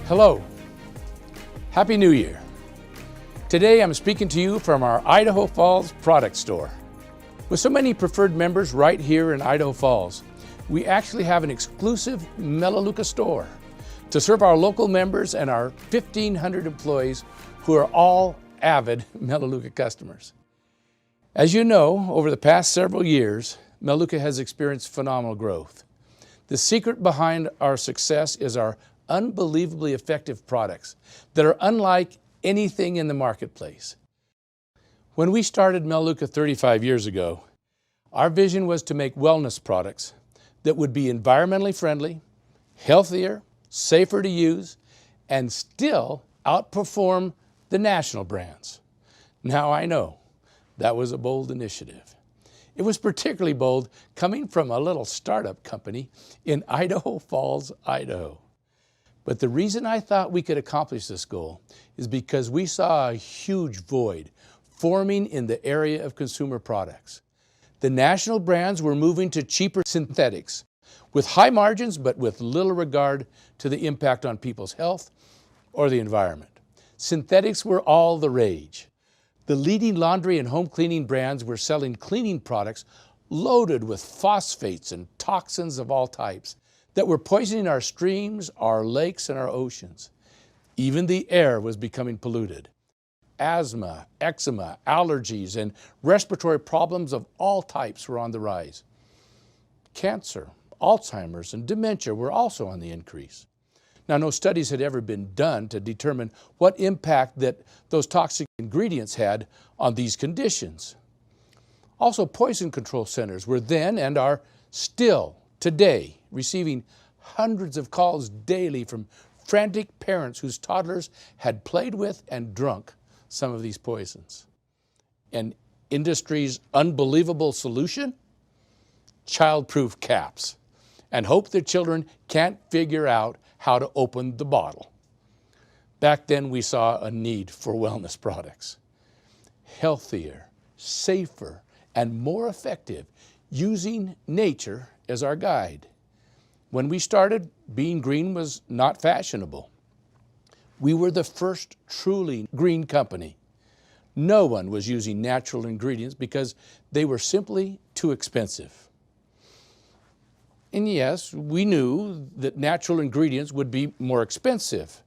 Hello, Happy New Year. Today I'm speaking to you from our Idaho Falls product store. With so many preferred members right here in Idaho Falls, we actually have an exclusive Melaleuca store to serve our local members and our 1,500 employees who are all avid Melaleuca customers. As you know, over the past several years, Melaleuca has experienced phenomenal growth. The secret behind our success is our unbelievably effective products that are unlike anything in the marketplace. When we started Melaleuca 35 years ago, our vision was to make wellness products that would be environmentally friendly, healthier, safer to use, and still outperform the national brands. Now I know that was a bold initiative. It was particularly bold coming from a little startup company in Idaho Falls, Idaho. But the reason I thought we could accomplish this goal is because we saw a huge void forming in the area of consumer products. The national brands were moving to cheaper synthetics with high margins but with little regard to the impact on people's health or the environment. Synthetics were all the rage. The leading laundry and home cleaning brands were selling cleaning products loaded with phosphates and toxins of all types that were poisoning our streams, our lakes, and our oceans. Even the air was becoming polluted. Asthma, eczema, allergies, and respiratory problems of all types were on the rise. Cancer, Alzheimer's, and dementia were also on the increase. Now, no studies had ever been done to determine what impact that those toxic ingredients had on these conditions. Also, poison control centers were then and are still today receiving hundreds of calls daily from frantic parents whose toddlers had played with and drunk some of these poisons. And industry's unbelievable solution? Child-proof caps, and hope their children can't figure out how to open the bottle. Back then we saw a need for wellness products. Healthier, safer, and more effective, using nature as our guide. When we started, being green was not fashionable. We were the first truly green company. No one was using natural ingredients because they were simply too expensive. And yes, we knew that natural ingredients would be more expensive,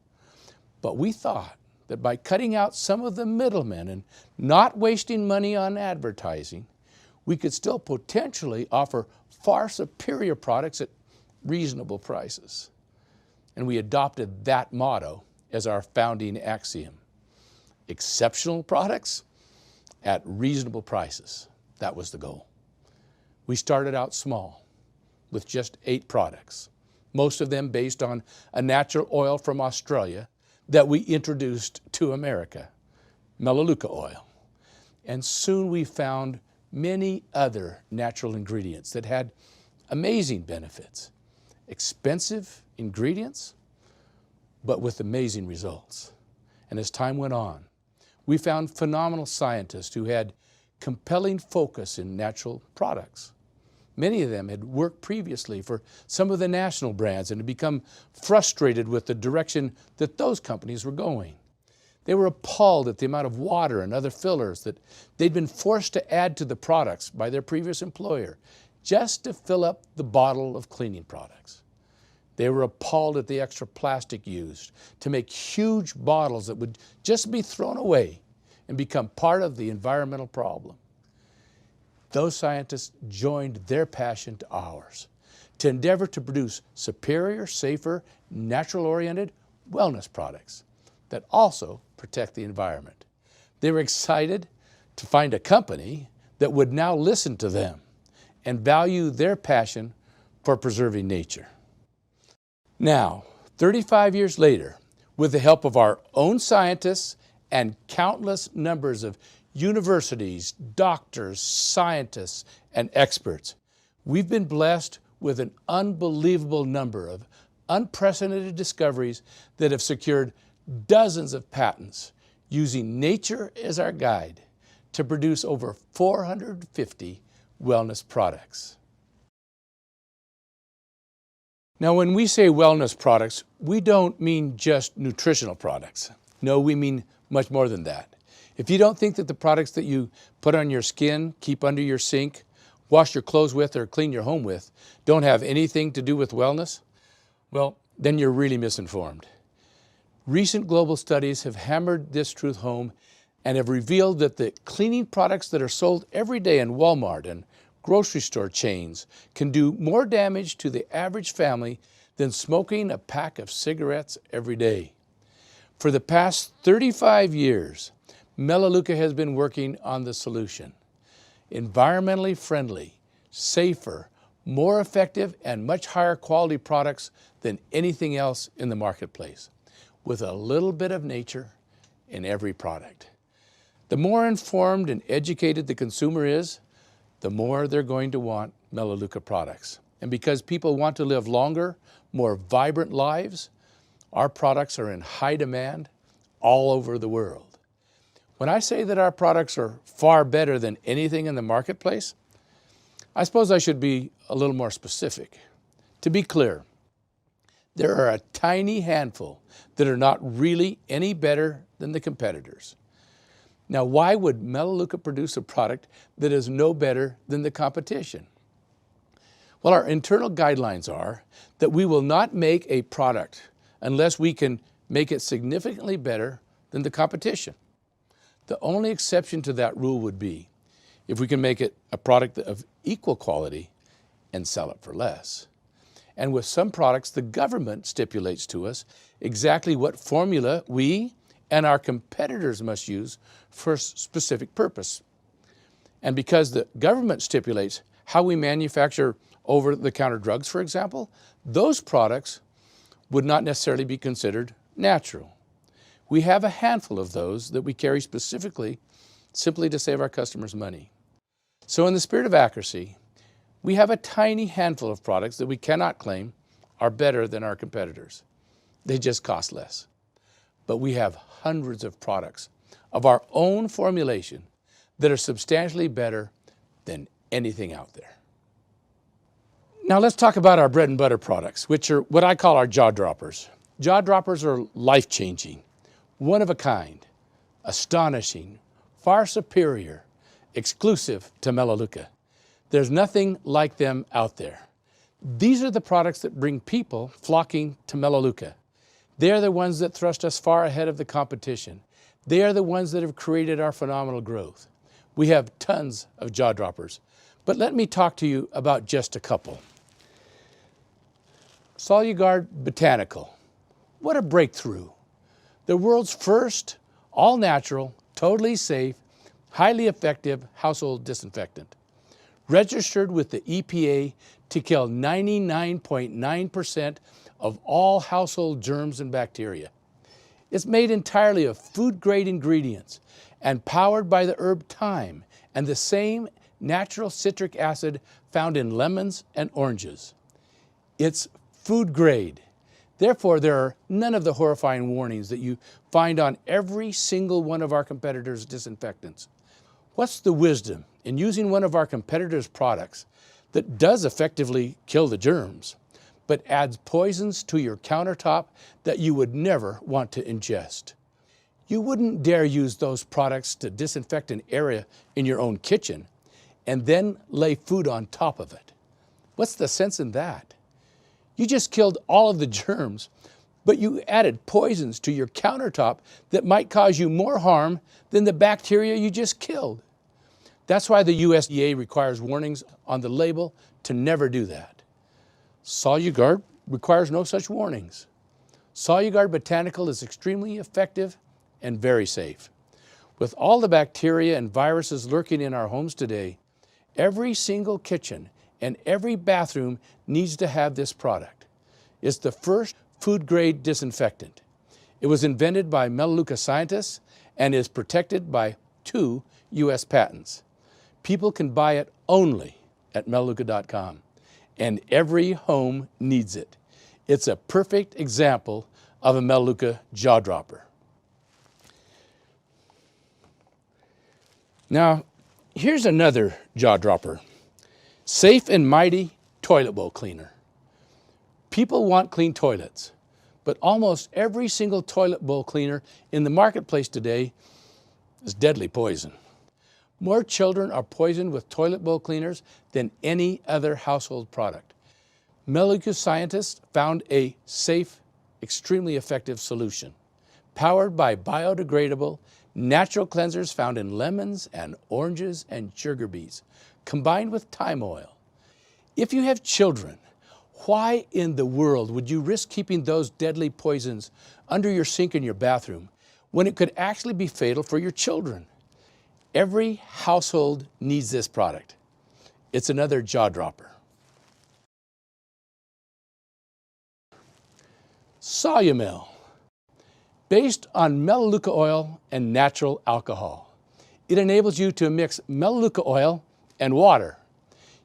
but we thought that by cutting out some of the middlemen and not wasting money on advertising, we could still potentially offer far superior products at reasonable prices. And we adopted that motto as our founding axiom. Exceptional products at reasonable prices. That was the goal. We started out small with just 8 products, most of them based on a natural oil from Australia that we introduced to America, Melaleuca oil. And soon we found many other natural ingredients that had amazing benefits. Expensive ingredients, but with amazing results. And as time went on, we found phenomenal scientists who had compelling focus in natural products. Many of them had worked previously for some of the national brands and had become frustrated with the direction that those companies were going. They were appalled at the amount of water and other fillers that they'd been forced to add to the products by their previous employer just to fill up the bottle of cleaning products. They were appalled at the extra plastic used to make huge bottles that would just be thrown away and become part of the environmental problem. Those scientists joined their passion to ours to endeavor to produce superior, safer, natural-oriented wellness products that also protect the environment. They were excited to find a company that would now listen to them and value their passion for preserving nature. Now, 35 years later, with the help of our own scientists and countless numbers of universities, doctors, scientists, and experts, we've been blessed with an unbelievable number of unprecedented discoveries that have secured dozens of patents using nature as our guide to produce over 450 wellness products. Now, when we say wellness products, we don't mean just nutritional products. No, we mean much more than that. If you don't think that the products that you put on your skin, keep under your sink, wash your clothes with, or clean your home with don't have anything to do with wellness, well, then you're really misinformed. Recent global studies have hammered this truth home and have revealed that the cleaning products that are sold every day in Walmart and grocery store chains can do more damage to the average family than smoking a pack of cigarettes every day. For the past 35 years, Melaleuca has been working on the solution. Environmentally friendly, safer, more effective, and much higher quality products than anything else in the marketplace, with a little bit of nature in every product. The more informed and educated the consumer is, the more they're going to want Melaleuca products. And because people want to live longer, more vibrant lives, our products are in high demand all over the world. When I say that our products are far better than anything in the marketplace, I suppose I should be a little more specific. To be clear, there are a tiny handful that are not really any better than the competitors. Now, why would Melaleuca produce a product that is no better than the competition? Well, our internal guidelines are that we will not make a product unless we can make it significantly better than the competition. The only exception to that rule would be if we can make it a product of equal quality and sell it for less. And with some products, the government stipulates to us exactly what formula we and our competitors must use for a specific purpose. And because the government stipulates how we manufacture over-the-counter drugs, for example, those products would not necessarily be considered natural. We have a handful of those that we carry specifically simply to save our customers money. So in the spirit of accuracy, we have a tiny handful of products that we cannot claim are better than our competitors. They just cost less. But we have hundreds of products of our own formulation that are substantially better than anything out there. Now let's talk about our bread and butter products, which are what I call our jaw droppers. Jaw droppers are life-changing, one of a kind, astonishing, far superior, exclusive to Melaleuca. There's nothing like them out there. These are the products that bring people flocking to Melaleuca. They are the ones that thrust us far ahead of the competition. They are the ones that have created our phenomenal growth. We have tons of jaw droppers, but let me talk to you about just a couple. Soluguard Botanical. What a breakthrough. The world's first all-natural, totally safe, highly effective household disinfectant. Registered with the EPA to kill 99.9% of all household germs and bacteria. It's made entirely of food-grade ingredients and powered by the herb thyme and the same natural citric acid found in lemons and oranges. It's food grade. Therefore, there are none of the horrifying warnings that you find on every single one of our competitors' disinfectants. What's the wisdom in using one of our competitors' products that does effectively kill the germs, but adds poisons to your countertop that you would never want to ingest? You wouldn't dare use those products to disinfect an area in your own kitchen and then lay food on top of it. What's the sense in that? You just killed all of the germs, but you added poisons to your countertop that might cause you more harm than the bacteria you just killed. That's why the USDA requires warnings on the label to never do that. Soluguard requires no such warnings. Soluguard Botanical is extremely effective and very safe. With all the bacteria and viruses lurking in our homes today, every single kitchen and every bathroom needs to have this product. It's the first food-grade disinfectant. It was invented by Melaleuca scientists and is protected by 2 U.S. patents. People can buy it only at Melaleuca.com, and every home needs it. It's a perfect example of a Melaleuca jaw dropper. Now, here's another jaw dropper. Safe and Mighty Toilet Bowl Cleaner. People want clean toilets, but almost every single toilet bowl cleaner in the marketplace today is deadly poison. More children are poisoned with toilet bowl cleaners than any other household product. Melaleuca scientists found a safe, extremely effective solution. Powered by biodegradable, natural cleansers found in lemons and oranges and sugar beets, combined with thyme oil. If you have children, why in the world would you risk keeping those deadly poisons under your sink in your bathroom when it could actually be fatal for your children? Every household needs this product. It's another jaw dropper. Solumel, based on melaleuca oil and natural alcohol. It enables you to mix melaleuca oil and water.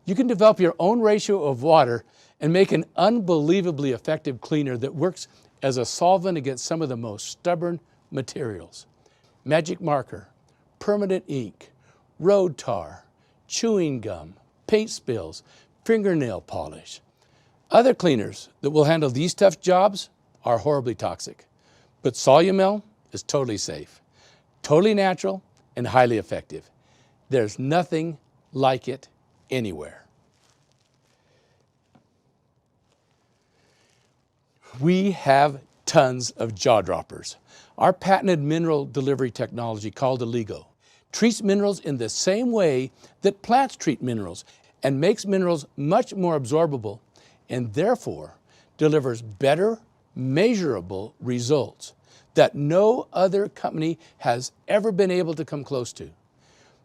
You can develop your own ratio of water and make an unbelievably effective cleaner that works as a solvent against some of the most stubborn materials. Magic marker, permanent ink, road tar, chewing gum, paint spills, fingernail polish. Other cleaners that will handle these tough jobs are horribly toxic, but Solumel is totally safe, totally natural, and highly effective. There's nothing like it anywhere. We have tons of jaw droppers. Our patented mineral delivery technology called Oligo treats minerals in the same way that plants treat minerals and makes minerals much more absorbable and therefore delivers better, measurable results that no other company has ever been able to come close to.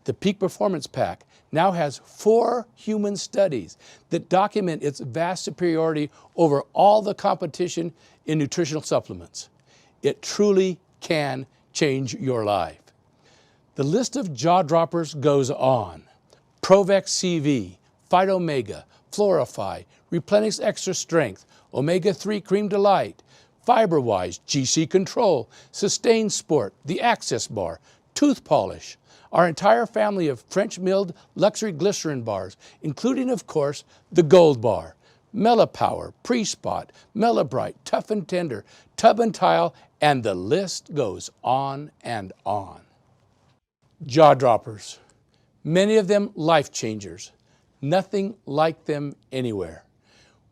The Peak Performance Pack now has 4 human studies that document its vast superiority over all the competition in nutritional supplements. It truly can change your life. The list of jaw droppers goes on. Provex CV, Phytomega, Florify, Replenish Extra Strength, Omega-3 Cream Delight, FiberWise, GC Control, Sustain Sport, the Access Bar, Tooth Polish, our entire family of French milled luxury glycerin bars, including, of course, the Gold Bar, Melapower, Pre-Spot, Melabrite, Tough and Tender, Tub and Tile, and the list goes on and on. Jaw droppers, many of them life changers. Nothing like them anywhere.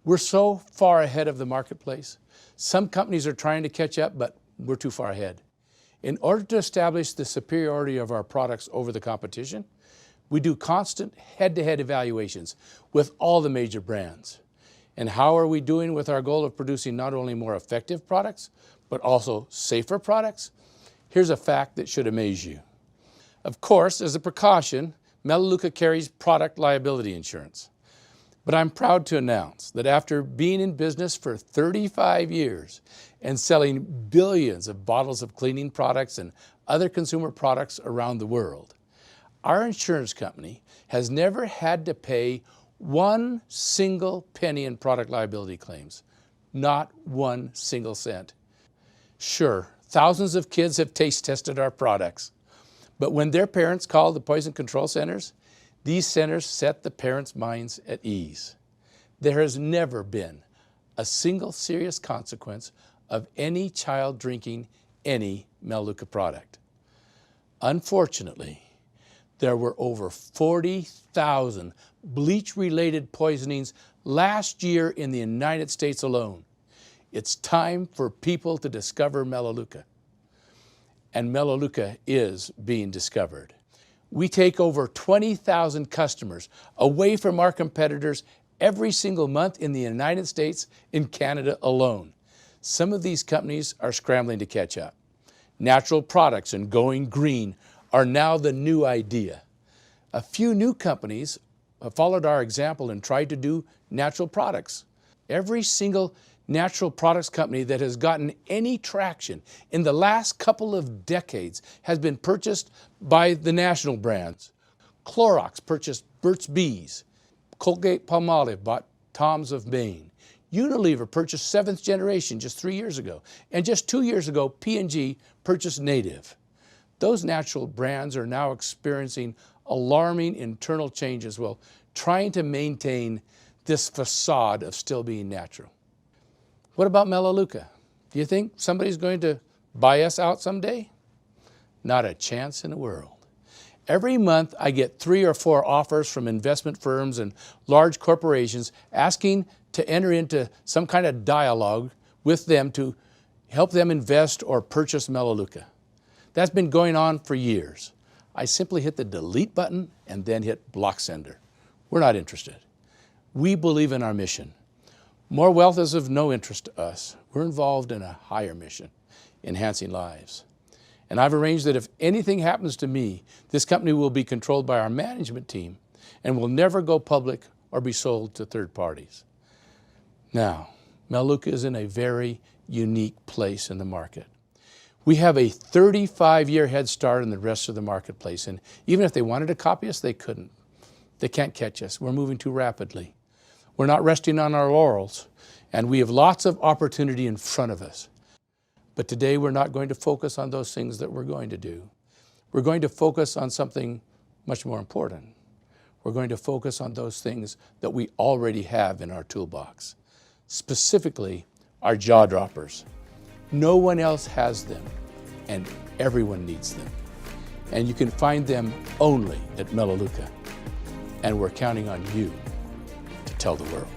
We're so far ahead of the marketplace. Some companies are trying to catch up, but we're too far ahead. In order to establish the superiority of our products over the competition, we do constant head-to-head evaluations with all the major brands. And how are we doing with our goal of producing not only more effective products, but also safer products? Here's a fact that should amaze you. Of course, as a precaution, Melaleuca carries product liability insurance. But I'm proud to announce that after being in business for 35 years and selling billions of bottles of cleaning products and other consumer products around the world, our insurance company has never had to pay one single penny in product liability claims, not one single cent. Sure, thousands of kids have taste tested our products, but when their parents called the poison control centers, these centers set the parents' minds at ease. There has never been a single serious consequence of any child drinking any Melaleuca product. Unfortunately, there were over 40,000 bleach-related poisonings last year in the United States alone. It's time for people to discover Melaleuca. And Melaleuca is being discovered. We take over 20,000 customers away from our competitors every single month in the United States and Canada alone. Some of these companies are scrambling to catch up. Natural products and going green are now the new idea. A few new companies have followed our example and tried to do natural products. Every single natural products company that has gotten any traction in the last couple of decades has been purchased by the national brands. Clorox purchased Burt's Bees. Colgate-Palmolive bought Tom's of Maine. Unilever purchased 7th Generation just 3 years ago. And just 2 years ago, P&G purchased Native. Those natural brands are now experiencing alarming internal changes while trying to maintain this facade of still being natural. What about Melaleuca? Do you think somebody's going to buy us out someday? Not a chance in the world. Every month I get 3 or 4 offers from investment firms and large corporations asking to enter into some kind of dialogue with them to help them invest or purchase Melaleuca. That's been going on for years. I simply hit the delete button and then hit block sender. We're not interested. We believe in our mission. More wealth is of no interest to us. We're involved in a higher mission, enhancing lives. And I've arranged that if anything happens to me, this company will be controlled by our management team and will never go public or be sold to third parties. Now, Melaleuca is in a very unique place in the market. We have a 35-year head start in the rest of the marketplace, and even if they wanted to copy us, they couldn't. They can't catch us. We're moving too rapidly. We're not resting on our laurels, and we have lots of opportunity in front of us. But today we're not going to focus on those things that we're going to do. We're going to focus on something much more important. We're going to focus on those things that we already have in our toolbox, specifically our jaw droppers. No one else has them, and everyone needs them. And you can find them only at Melaleuca. And we're counting on you to tell the world.